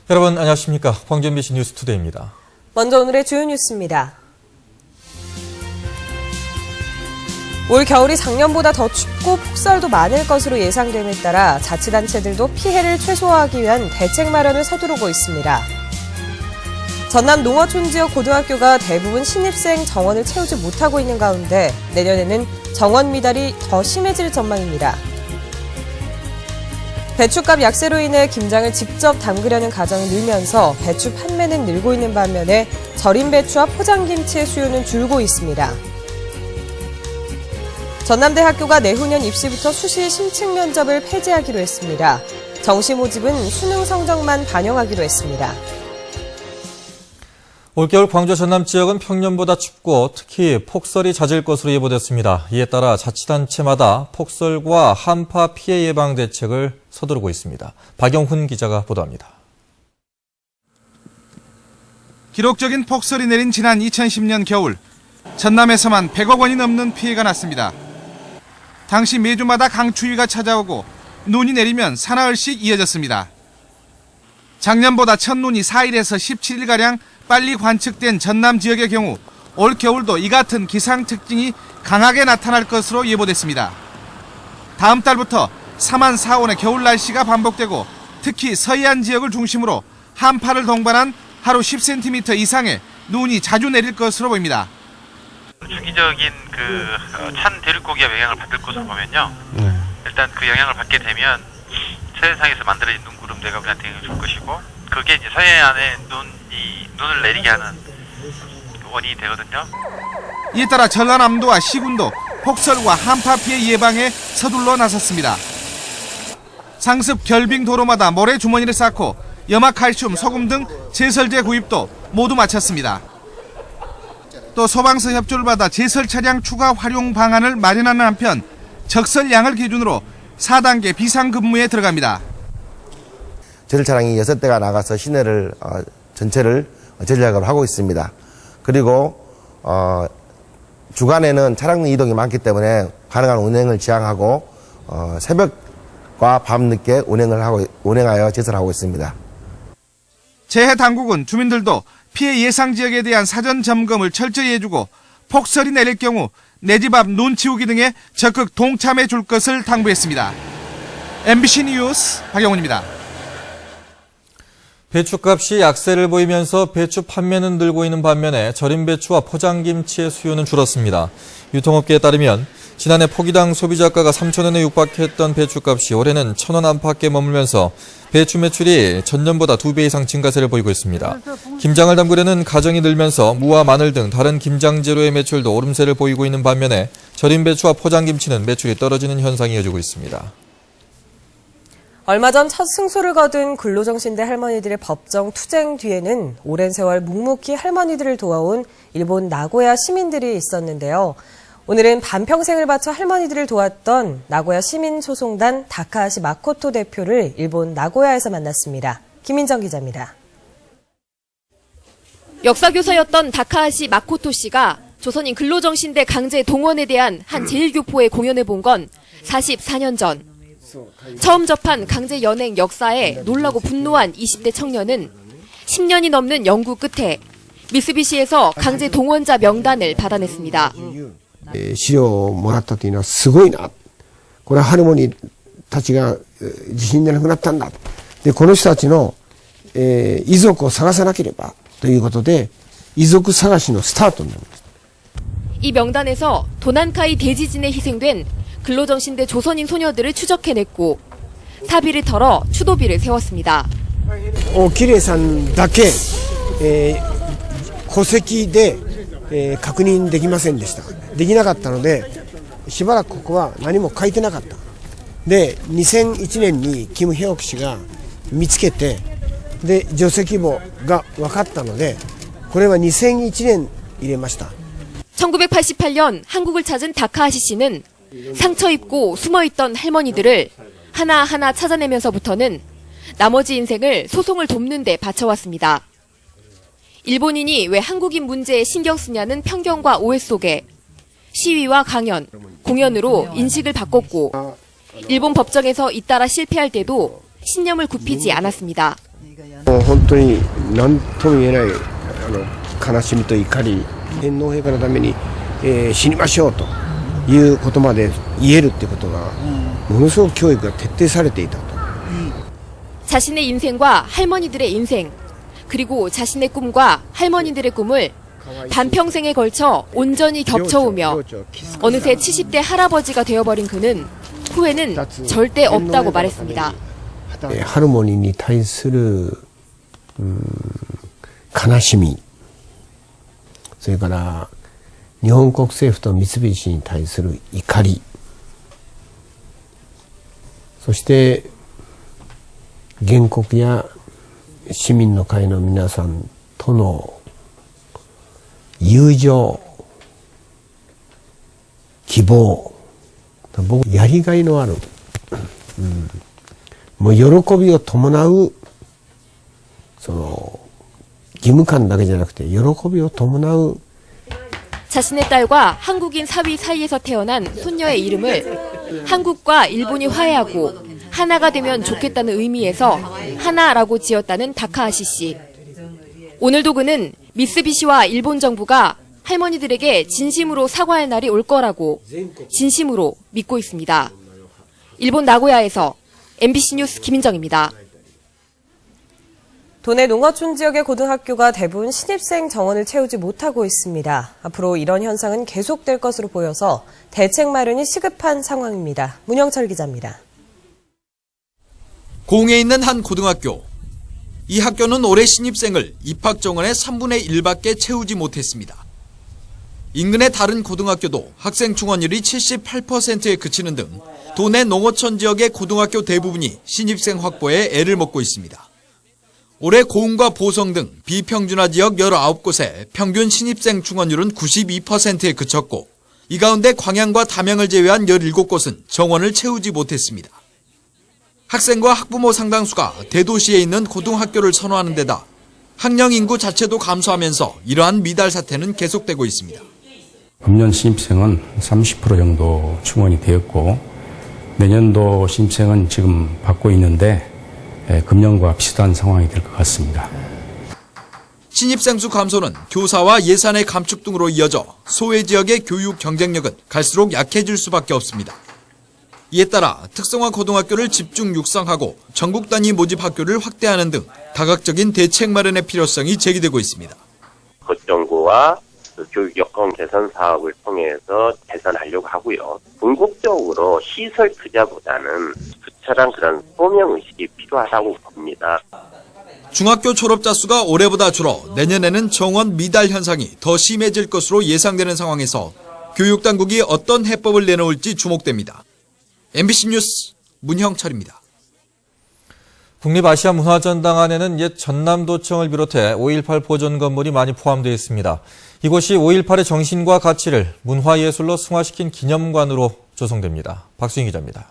여러분 안녕하십니까. 황준비 뉴스투데이입니다. 먼저 오늘의 주요 뉴스입니다. 올 겨울이 작년보다 더 춥고 폭설도 많을 것으로 예상됨에 따라 자치단체들도 피해를 최소화하기 위한 대책 마련을 서두르고 있습니다. 전남 농어촌 지역 고등학교가 대부분 신입생 정원을 채우지 못하고 있는 가운데 내년에는 정원 미달이 더 심해질 전망입니다. 배춧값 약세로 인해 김장을 직접 담그려는 가정이 늘면서 배추 판매는 늘고 있는 반면에 절임 배추와 포장김치의 수요는 줄고 있습니다. 전남대학교가 내후년 입시부터 수시 심층 면접을 폐지하기로 했습니다. 정시 모집은 수능 성적만 반영하기로 했습니다. 올겨울 광주 전남 지역은 평년보다 춥고 특히 폭설이 잦을 것으로 예보됐습니다. 이에 따라 자치단체마다 폭설과 한파 피해 예방 대책을 서두르고 있습니다. 박영훈 기자가 보도합니다. 기록적인 폭설이 내린 지난 2010년 겨울, 전남에서만 100억 원이 넘는 피해가 났습니다. 당시 매주마다 강추위가 찾아오고 눈이 내리면 사나흘씩 이어졌습니다. 작년보다 첫눈이 4일에서 17일가량 빨리 관측된 전남 지역의 경우 올 겨울도 이 같은 기상 특징이 강하게 나타날 것으로 예보됐습니다. 다음 달부터 3한 4온의 겨울 날씨가 반복되고 특히 서해안 지역을 중심으로 한파를 동반한 하루 10cm 이상의 눈이 자주 내릴 것으로 보입니다. 주기적인 찬 대륙고기압 영향을 받을 것으로 보면요. 일단 그 영향을 받게 되면 서해상에서 만들어진 눈구름 내각한테 영향을 줄 것이고 그게 이제 서해안에 눈을 내리게 하는 원인이 되거든요. 이에 따라 전라남도와 시군도 폭설과 한파 피해 예방에 서둘러 나섰습니다. 상습 결빙 도로마다 모래 주머니를 쌓고 염화칼슘, 소금 등 제설제 구입도 모두 마쳤습니다. 또 소방서 협조를 받아 제설 차량 추가 활용 방안을 마련하는 한편 적설량을 기준으로 4단계 비상근무에 들어갑니다. 제설 차량이 6대가 나가서 시내를 전체를 전략을 하고 있습니다. 그리고 주간에는 차량 이동이 많기 때문에 가능한 운행을 지향하고 새벽과 밤늦게 운행하여 제설하고 있습니다. 재해 당국은 주민들도 피해 예상 지역에 대한 사전 점검을 철저히 해주고 폭설이 내릴 경우 내 집 앞 눈 치우기 등에 적극 동참해 줄 것을 당부했습니다. MBC 뉴스 박영훈입니다. 배추값이 약세를 보이면서 배추 판매는 늘고 있는 반면에 절임 배추와 포장김치의 수요는 줄었습니다. 유통업계에 따르면 지난해 포기당 소비자가가 3,000원에 육박했던 배추값이 올해는 1,000원 안팎에 머물면서 배추 매출이 전년보다 2배 이상 증가세를 보이고 있습니다. 김장을 담그려는 가정이 늘면서 무와 마늘 등 다른 김장 재료의 매출도 오름세를 보이고 있는 반면에 절임 배추와 포장김치는 매출이 떨어지는 현상이 이어지고 있습니다. 얼마 전 첫 승소를 거둔 근로정신대 할머니들의 법정 투쟁 뒤에는 오랜 세월 묵묵히 할머니들을 도와온 일본 나고야 시민들이 있었는데요. 오늘은 반평생을 바쳐 할머니들을 도왔던 나고야 시민소송단 다카하시 마코토 대표를 일본 나고야에서 만났습니다. 김민정 기자입니다. 역사교사였던 다카하시 마코토 씨가 조선인 근로정신대 강제 동원에 대한 한 제1교포에 공연해 본 건 44년 전. 처음 접한 강제 연행 역사에 놀라고 분노한 20대 청년은 10년이 넘는 연구 끝에 미쓰비시에서 강제 동원자 명단을 받아냈습니다. 資料をもらったというのはすごいな。これはハルモニーたちが自信でなくなったんだ。で、この人たちの、遺族を探さなければということで、遺族探しのスタートになりました。 이 명단에서 도난카이 대지진에 희생된 근로정신대 조선인 소녀들을 추적해냈고 사비를 털어 추도비를 세웠습니다. キレイさんだけ、戸籍で、確認できませんでした。できなかったので、しばらくここは何も書いてなかった。で、2001年にキム・ヘオク氏が見つけて、で、除籍簿が分かったので、これは2001年入れました。 1988년 한국을 찾은 다카하시 씨는 상처 입고 숨어있던 할머니들을 하나하나 찾아내면서부터는 나머지 인생을 소송을 돕는 데 바쳐왔습니다. 일본인이 왜 한국인 문제에 신경 쓰냐는 편견과 오해 속에 시위와 강연, 공연으로 인식을 바꿨고 일본 법정에서 잇따라 실패할 때도 신념을 굽히지 않았습니다. もう本当に何とも言えない悲しみと怒り、天皇陛下のために、死にましょうということまで言えるってことがものすごく教育が徹底されていたと。 자신의 인생과 할머니들의 인생, 그리고 자신의 꿈과 할머니들의 꿈을 반평생에 걸쳐 온전히 겹쳐오며 어느새 70대 할아버지가 되어버린 그는 후회는 절대 없다고 말했습니다. 할머니に対する悲しみ、それから日本国政府と三菱に対する怒り、そして原告や市民の会の皆さんとの友情、希望、僕やりがいのある、もう喜びを伴うその義務感だけじゃなくて喜びを伴う 자신의 딸과 한국인 사위 사이에서 태어난 손녀의 이름을 한국과 일본이 화해하고 하나가 되면 좋겠다는 의미에서 하나라고 지었다는 다카하시 씨. 오늘도 그는 미쓰비시와 일본 정부가 할머니들에게 진심으로 사과할 날이 올 거라고 진심으로 믿고 있습니다. 일본 나고야에서 MBC 뉴스 김인정입니다. 도내 농어촌 지역의 고등학교가 대부분 신입생 정원을 채우지 못하고 있습니다. 앞으로 이런 현상은 계속될 것으로 보여서 대책 마련이 시급한 상황입니다. 문영철 기자입니다. 공에 있는 한 고등학교. 이 학교는 올해 신입생을 입학 정원의 3분의 1밖에 채우지 못했습니다. 인근의 다른 고등학교도 학생 충원율이 78%에 그치는 등 도내 농어촌 지역의 고등학교 대부분이 신입생 확보에 애를 먹고 있습니다. 올해 고흥과 보성 등 비평준화 지역 19곳에 평균 신입생 충원율은 92%에 그쳤고 이 가운데 광양과 담양을 제외한 17곳은 정원을 채우지 못했습니다. 학생과 학부모 상당수가 대도시에 있는 고등학교를 선호하는 데다 학령 인구 자체도 감소하면서 이러한 미달 사태는 계속되고 있습니다. 금년 신입생은 30% 정도 충원이 되었고 내년도 신입생은 지금 받고 있는데 금년과 비슷한 상황이 될 것 같습니다. 신입생 수 감소는 교사와 예산의 감축 등으로 이어져 소외 지역의 교육 경쟁력은 갈수록 약해질 수밖에 없습니다. 이에 따라 특성화 고등학교를 집중 육성하고 전국 단위 모집 학교를 확대하는 등 다각적인 대책 마련의 필요성이 제기되고 있습니다. 거정부와 교육 여건 개선 사업을 통해서 개선하려고 하고요. 궁극적으로 시설 투자보다는 투철한 그런 소명의식이 필요하다고 봅니다. 중학교 졸업자 수가 올해보다 줄어 내년에는 정원 미달 현상이 더 심해질 것으로 예상되는 상황에서 교육당국이 어떤 해법을 내놓을지 주목됩니다. MBC 뉴스 문형철입니다. 국립아시아문화전당 안에는 옛 전남도청을 비롯해 5.18 보존 건물이 많이 포함되어 있습니다. 이곳이 5.18의 정신과 가치를 문화예술로 승화시킨 기념관으로 조성됩니다. 박수인 기자입니다.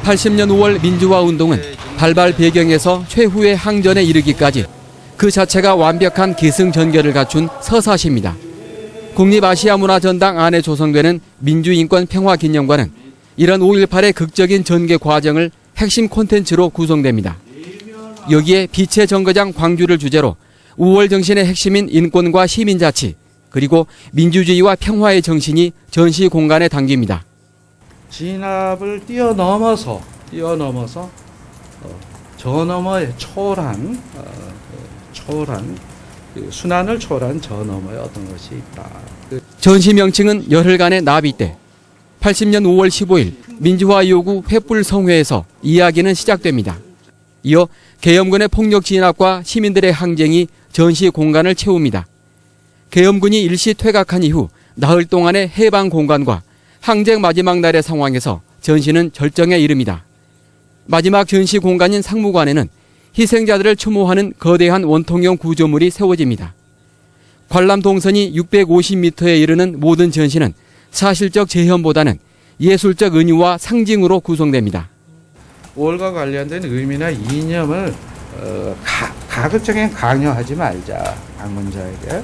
80년 5월 민주화운동은 발발 배경에서 최후의 항전에 이르기까지 그 자체가 완벽한 기승전결을 갖춘 서사시입니다. 국립아시아문화전당 안에 조성되는 민주인권평화기념관은 이런 5.18의 극적인 전개 과정을 핵심 콘텐츠로 구성됩니다. 여기에 빛의 정거장 광주를 주제로 5월 정신의 핵심인 인권과 시민자치, 그리고 민주주의와 평화의 정신이 전시 공간에 담깁니다. 진압을 뛰어넘어서 저 너머의 초월한 순환을 초월한 저 너머의 어떤 것이 있다. 전시 명칭은 열흘간의 나비때. 80년 5월 15일 민주화 요구 횃불 성회에서 이야기는 시작됩니다. 이어 계엄군의 폭력 진압과 시민들의 항쟁이 전시 공간을 채웁니다. 계엄군이 일시 퇴각한 이후 나흘 동안의 해방 공간과 항쟁 마지막 날의 상황에서 전시는 절정에 이릅니다. 마지막 전시 공간인 상무관에는 희생자들을 추모하는 거대한 원통형 구조물이 세워집니다. 관람 동선이 650m에 이르는 모든 전시는 사실적 재현보다는 예술적 은유와 상징으로 구성됩니다. 5월과 관련된 의미나 이념을 가급적인 강요하지 말자. 방문자에게.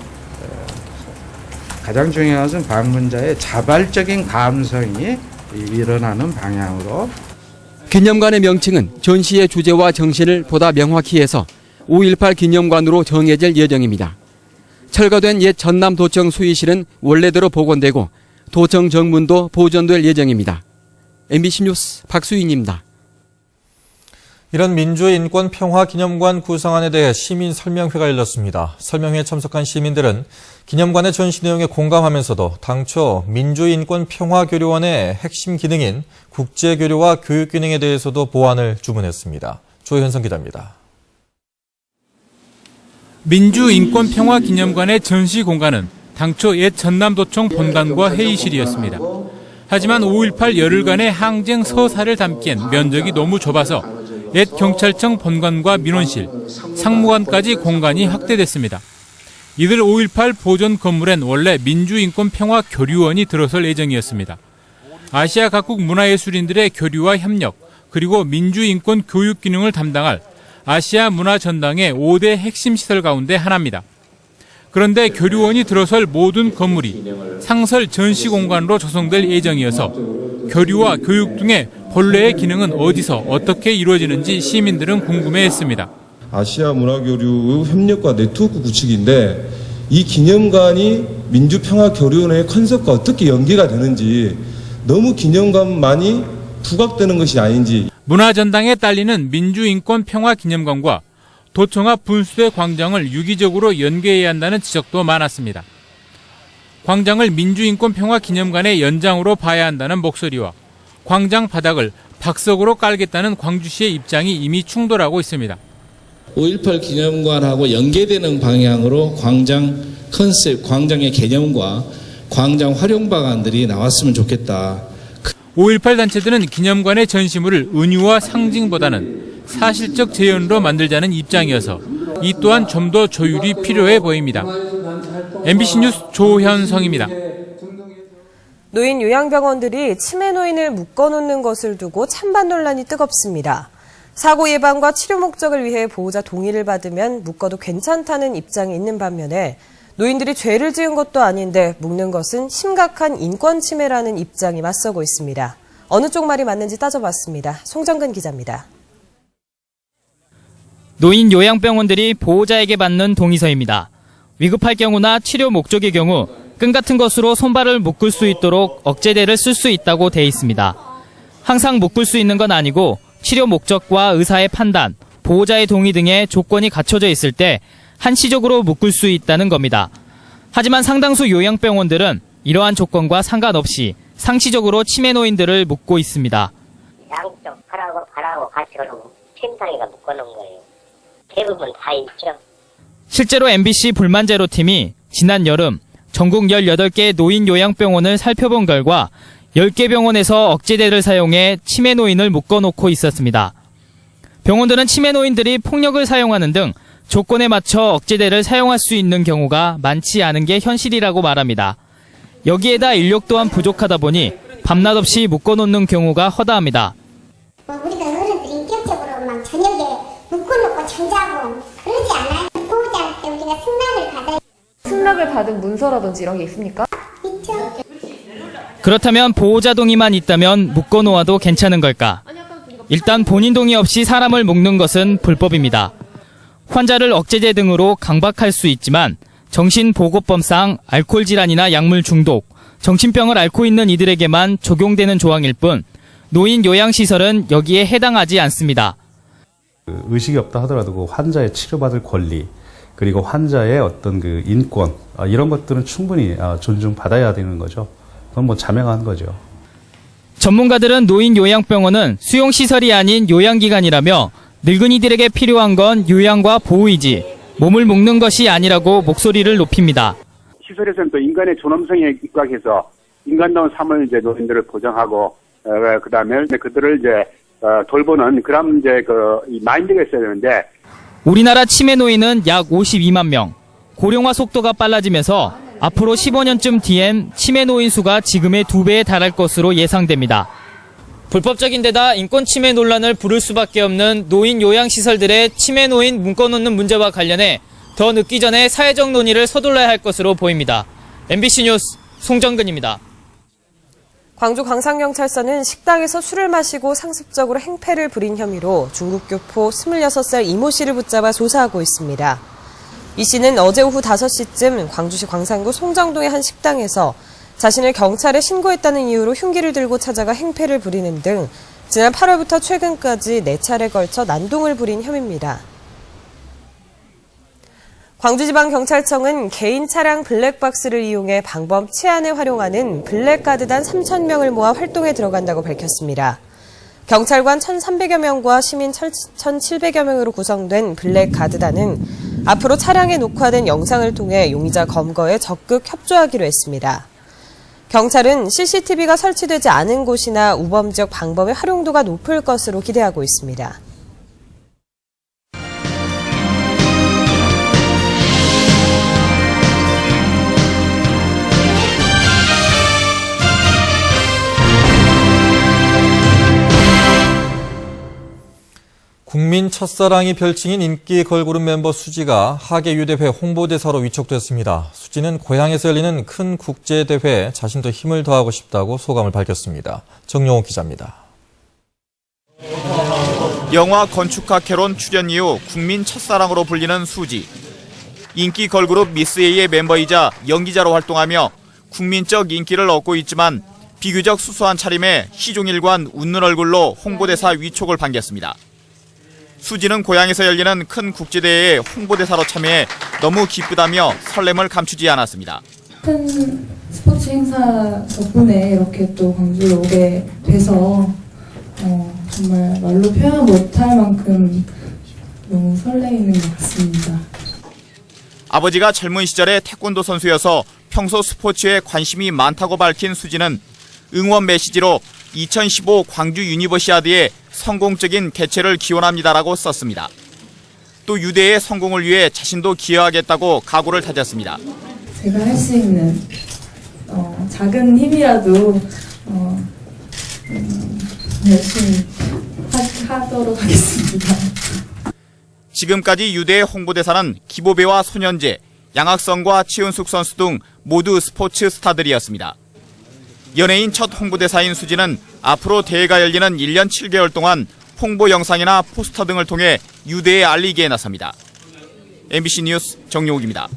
가장 중요한 것은 방문자의 자발적인 감성이 일어나는 방향으로. 기념관의 명칭은 전시의 주제와 정신을 보다 명확히 해서 5.18 기념관으로 정해질 예정입니다. 철거된 옛 전남도청 수의실은 원래대로 복원되고 도청 정문도 보존될 예정입니다. MBC 뉴스 박수인입니다. 이런 민주인권평화기념관 구상안에 대해 시민 설명회가 열렸습니다. 설명회에 참석한 시민들은 기념관의 전시 내용에 공감하면서도 당초 민주인권평화교류원의 핵심 기능인 국제교류와 교육기능에 대해서도 보완을 주문했습니다. 조현성 기자입니다. 민주인권평화기념관의 전시 공간은 당초 옛 전남도청 본관과 회의실이었습니다. 하지만 5.18 열흘간의 항쟁 서사를 담기엔 면적이 너무 좁아서 옛 경찰청 본관과 민원실, 상무관까지 공간이 확대됐습니다. 이들 5.18 보존 건물엔 원래 민주인권평화교류원이 들어설 예정이었습니다. 아시아 각국 문화예술인들의 교류와 협력, 그리고 민주인권 교육 기능을 담당할 아시아 문화전당의 5대 핵심 시설 가운데 하나입니다. 그런데 교류원이 들어설 모든 건물이 상설 전시공간으로 조성될 예정이어서 교류와 교육 등의 본래의 기능은 어디서 어떻게 이루어지는지 시민들은 궁금해했습니다. 아시아 문화교류 협력과 네트워크 구축인데 이 기념관이 민주평화교류원의 컨셉과 어떻게 연계가 되는지 너무 기념관만이 부각되는 것이 아닌지. 문화전당에 딸리는 민주인권평화기념관과 도청 앞 분수대 광장을 유기적으로 연계해야 한다는 지적도 많았습니다. 광장을 민주인권평화기념관의 연장으로 봐야 한다는 목소리와 광장 바닥을 박석으로 깔겠다는 광주시의 입장이 이미 충돌하고 있습니다. 5.18 기념관하고 연계되는 방향으로 광장 컨셉, 광장의 개념과 광장 활용 방안들이 나왔으면 좋겠다. 5.18 단체들은 기념관의 전시물을 은유와 상징보다는 사실적 재현으로 만들자는 입장이어서 이 또한 좀 더 조율이 필요해 보입니다. MBC 뉴스 조현성입니다. 노인 요양병원들이 치매 노인을 묶어놓는 것을 두고 찬반 논란이 뜨겁습니다. 사고 예방과 치료 목적을 위해 보호자 동의를 받으면 묶어도 괜찮다는 입장이 있는 반면에 노인들이 죄를 지은 것도 아닌데 묶는 것은 심각한 인권 침해라는 입장이 맞서고 있습니다. 어느 쪽 말이 맞는지 따져봤습니다. 송정근 기자입니다. 노인 요양병원들이 보호자에게 받는 동의서입니다. 위급할 경우나 치료 목적의 경우 끈 같은 것으로 손발을 묶을 수 있도록 억제대를 쓸 수 있다고 돼 있습니다. 항상 묶을 수 있는 건 아니고 치료 목적과 의사의 판단, 보호자의 동의 등의 조건이 갖춰져 있을 때 한시적으로 묶을 수 있다는 겁니다. 하지만 상당수 요양병원들은 이러한 조건과 상관없이 상시적으로 치매 노인들을 묶고 있습니다. 양쪽 팔하고 같이 그러고 침상에다 묶어놓은 거예요. 대부분 다 있죠. 실제로 MBC 불만제로팀이 지난 여름 전국 18개 노인 요양병원을 살펴본 결과 10개 병원에서 억제대를 사용해 치매 노인을 묶어놓고 있었습니다. 병원들은 치매 노인들이 폭력을 사용하는 등 조건에 맞춰 억제대를 사용할 수 있는 경우가 많지 않은 게 현실이라고 말합니다. 여기에다 인력 또한 부족하다 보니 밤낮 없이 묶어놓는 경우가 허다합니다. 우리가 어른들이 인격적으로 막 저녁에 묶어놓고 잠자고 그러지 않아요. 보호자한테 우리가 승낙을 받아요. 승낙을 받은 문서라든지 이런 게 있습니까? 있죠. 그렇다면 보호자 동의만 있다면 묶어놓아도 괜찮은 걸까? 일단 본인 동의 없이 사람을 묶는 것은 불법입니다. 환자를 억제제 등으로 강박할 수 있지만 정신보건법상 알코올 질환이나 약물 중독, 정신병을 앓고 있는 이들에게만 적용되는 조항일 뿐 노인 요양시설은 여기에 해당하지 않습니다. 의식이 없다 하더라도 그 환자의 치료받을 권리, 그리고 환자의 어떤 그 인권, 이런 것들은 충분히 존중받아야 되는 거죠. 그건 뭐 자명한 거죠. 전문가들은 노인 요양병원은 수용시설이 아닌 요양기관이라며 늙은이들에게 필요한 건 요양과 보호이지 몸을 묶는 것이 아니라고 목소리를 높입니다. 시설에서는 또 인간의 존엄성에 입각해서 인간다운 삶을 이제 노인들을 보장하고 그다음에 그들을 이제 돌보는 그런 이제 이 마인드가 있어야 되는데 우리나라 치매 노인은 약 52만 명. 고령화 속도가 빨라지면서 앞으로 15년쯤 뒤엔 치매 노인 수가 지금의 2배에 달할 것으로 예상됩니다. 불법적인 데다 인권 침해 논란을 부를 수밖에 없는 노인 요양시설들의 치매 노인 묶어놓는 문제와 관련해 더 늦기 전에 사회적 논의를 서둘러야 할 것으로 보입니다. MBC 뉴스 송정근입니다. 광주 광산경찰서는 식당에서 술을 마시고 상습적으로 행패를 부린 혐의로 중국 교포 26살 이모 씨를 붙잡아 조사하고 있습니다. 이 씨는 어제 오후 5시쯤 광주시 광산구 송정동의 한 식당에서 자신을 경찰에 신고했다는 이유로 흉기를 들고 찾아가 행패를 부리는 등 지난 8월부터 최근까지 4차례 걸쳐 난동을 부린 혐의입니다. 광주지방경찰청은 개인 차량 블랙박스를 이용해 방범 치안에 활용하는 블랙가드단 3,000명을 모아 활동에 들어간다고 밝혔습니다. 경찰관 1,300여 명과 시민 1,700여 명으로 구성된 블랙가드단은 앞으로 차량에 녹화된 영상을 통해 용의자 검거에 적극 협조하기로 했습니다. 경찰은 CCTV가 설치되지 않은 곳이나 우범 지역 방범의 활용도가 높을 것으로 기대하고 있습니다. 국민 첫사랑이 별칭인 인기 걸그룹 멤버 수지가 하계유대회 홍보대사로 위촉됐습니다. 수지는 고향에서 열리는 큰 국제대회에 자신도 힘을 더하고 싶다고 소감을 밝혔습니다. 정용호 기자입니다. 영화 건축가 캐론 출연 이후 국민 첫사랑으로 불리는 수지. 인기 걸그룹 미스A의 멤버이자 연기자로 활동하며 국민적 인기를 얻고 있지만 비교적 수수한 차림에 시종일관 웃는 얼굴로 홍보대사 위촉을 반겼습니다. 수지는 고향에서 열리는 큰 국제대회에 홍보대사로 참여해 너무 기쁘다며 설렘을 감추지 않았습니다. 큰 스포츠 행사 덕분에 이렇게 또 광주에 오게 돼서 정말 말로 표현 못할 만큼 너무 설레이는 것 같습니다. 아버지가 젊은 시절에 태권도 선수여서 평소 스포츠에 관심이 많다고 밝힌 수지는 응원 메시지로 2015 광주 유니버시아드의 성공적인 개최를 기원합니다라고 썼습니다. 또 유대의 성공을 위해 자신도 기여하겠다고 각오를 다졌습니다. 제가 할 수 있는 작은 힘이라도 열심히 하도록 하겠습니다. 지금까지 유대의 홍보대사는 기보배와 손현재, 양학성과 최은숙 선수 등 모두 스포츠 스타들이었습니다. 연예인 첫 홍보대사인 수지는 앞으로 대회가 열리는 1년 7개월 동안 홍보 영상이나 포스터 등을 통해 유대에 알리기에 나섭니다. MBC 뉴스 정용욱입니다.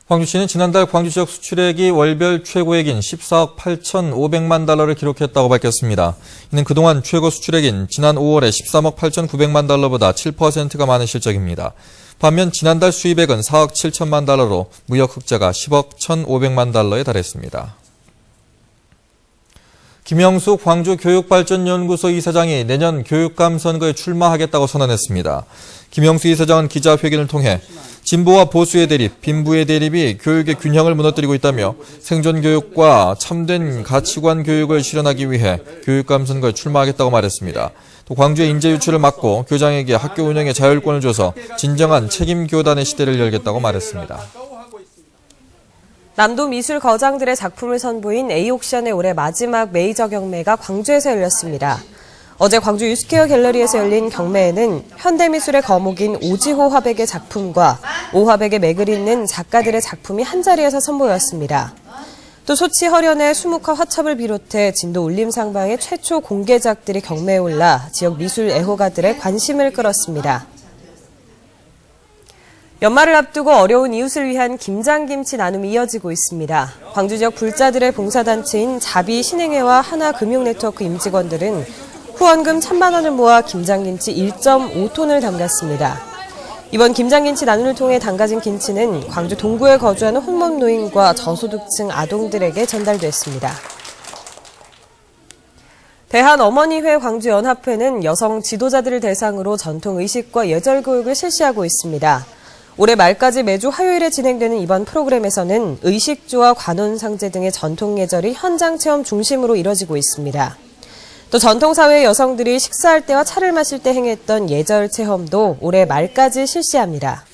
광주시는 지난달 광주 지역 수출액이 월별 최고액인 14억 8,500만 달러를 기록했다고 밝혔습니다. 이는 그동안 최고 수출액인 지난 5월에 13억 8,900만 달러보다 7%가 많은 실적입니다. 반면 지난달 수입액은 4억 7천만 달러로 무역 흑자가 10억 1,500만 달러에 달했습니다. 김영수 광주교육발전연구소 이사장이 내년 교육감 선거에 출마하겠다고 선언했습니다. 김영수 이사장은 기자회견을 통해 진보와 보수의 대립, 빈부의 대립이 교육의 균형을 무너뜨리고 있다며 생존교육과 참된 가치관 교육을 실현하기 위해 교육감 선거에 출마하겠다고 말했습니다. 또 광주의 인재 유출을 막고 교장에게 학교 운영의 자율권을 줘서 진정한 책임 교단의 시대를 열겠다고 말했습니다. 남도 미술 거장들의 작품을 선보인 A옥션의 올해 마지막 메이저 경매가 광주에서 열렸습니다. 어제 광주 유스케어 갤러리에서 열린 경매에는 현대미술의 거목인 오지호 화백의 작품과 오화백의 맥을 잇는 작가들의 작품이 한자리에서 선보였습니다. 또 소치 허련의 수묵화 화첩을 비롯해 진도 울림상방의 최초 공개작들이 경매에 올라 지역 미술 애호가들의 관심을 끌었습니다. 연말을 앞두고 어려운 이웃을 위한 김장김치 나눔이 이어지고 있습니다. 광주 지역 불자들의 봉사단체인 자비 신행회와 하나금융네트워크 임직원들은 후원금 1,000만 원을 모아 김장김치 1.5톤을 담갔습니다. 이번 김장김치 나눔을 통해 담가진 김치는 광주 동구에 거주하는 혼몸 노인과 저소득층 아동들에게 전달됐습니다. 대한어머니회 광주연합회는 여성 지도자들을 대상으로 전통의식과 예절교육을 실시하고 있습니다. 올해 말까지 매주 화요일에 진행되는 이번 프로그램에서는 의식주와 관혼상제 등의 전통예절이 현장체험 중심으로 이뤄지고 있습니다. 또 전통사회의 여성들이 식사할 때와 차를 마실 때 행했던 예절 체험도 올해 말까지 실시합니다.